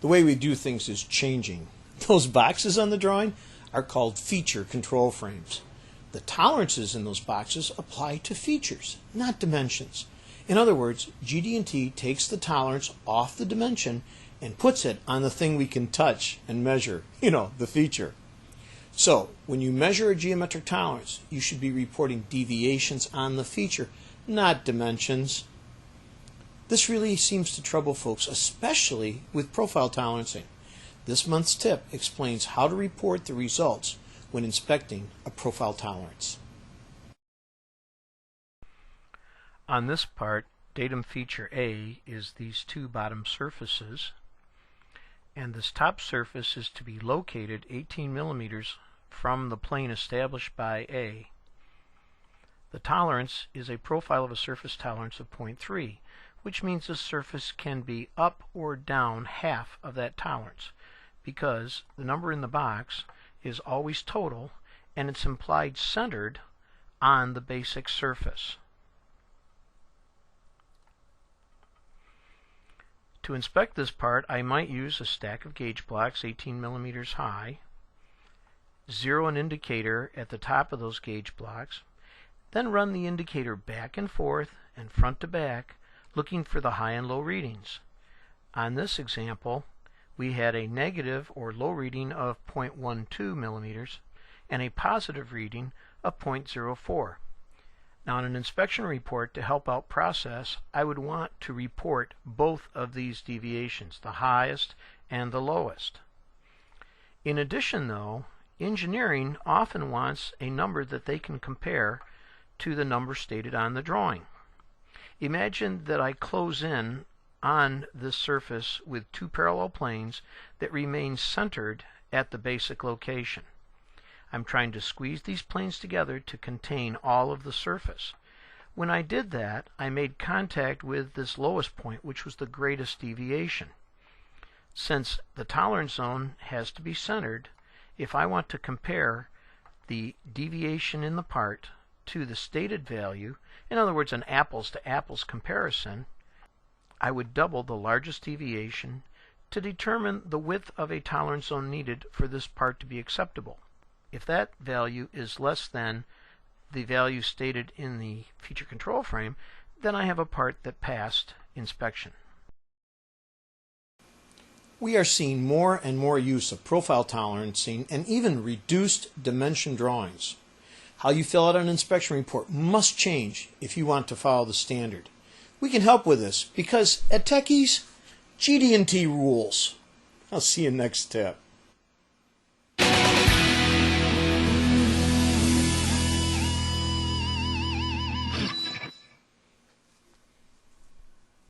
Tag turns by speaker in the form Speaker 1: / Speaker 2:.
Speaker 1: The way we do things is changing. Those boxes on the drawing are called feature control frames. The tolerances in those boxes apply to features, not dimensions. In other words, GD&T takes the tolerance off the dimension and puts it on the thing we can touch and measure, the feature. So, when you measure a geometric tolerance, you should be reporting deviations on the feature, not dimensions. This really seems to trouble folks, especially with profile tolerancing. This month's tip explains how to report the results when inspecting a profile tolerance.
Speaker 2: On this part, datum feature A is these two bottom surfaces, and this top surface is to be located 18 millimeters from the plane established by A. The tolerance is a profile of a surface tolerance of 0.3, which means the surface can be up or down half of that tolerance, because the number in the box is always total and it's implied centered on the basic surface. To inspect this part, I might use a stack of gauge blocks 18 millimeters high, zero an indicator at the top of those gauge blocks, then run the indicator back and forth and front to back, looking for the high and low readings. On this example, we had a negative or low reading of 0.12 millimeters and a positive reading of 0.04. Now, in an inspection report to help out process, I would want to report both of these deviations, the highest and the lowest. In addition, though, engineering often wants a number that they can compare to the number stated on the drawing. Imagine that I close in on this surface with two parallel planes that remain centered at the basic location. I'm trying to squeeze these planes together to contain all of the surface. When I did that, I made contact with this lowest point, which was the greatest deviation. Since the tolerance zone has to be centered, if I want to compare the deviation in the part to the stated value, in other words, an apples-to-apples comparison, I would double the largest deviation to determine the width of a tolerance zone needed for this part to be acceptable. If that value is less than the value stated in the feature control frame, then I have a part that passed inspection.
Speaker 1: We are seeing more and more use of profile tolerancing and even reduced dimension drawings. How you fill out an inspection report must change if you want to follow the standard. We can help with this because at Tec-Ease, GD&T rules. I'll see you next tip.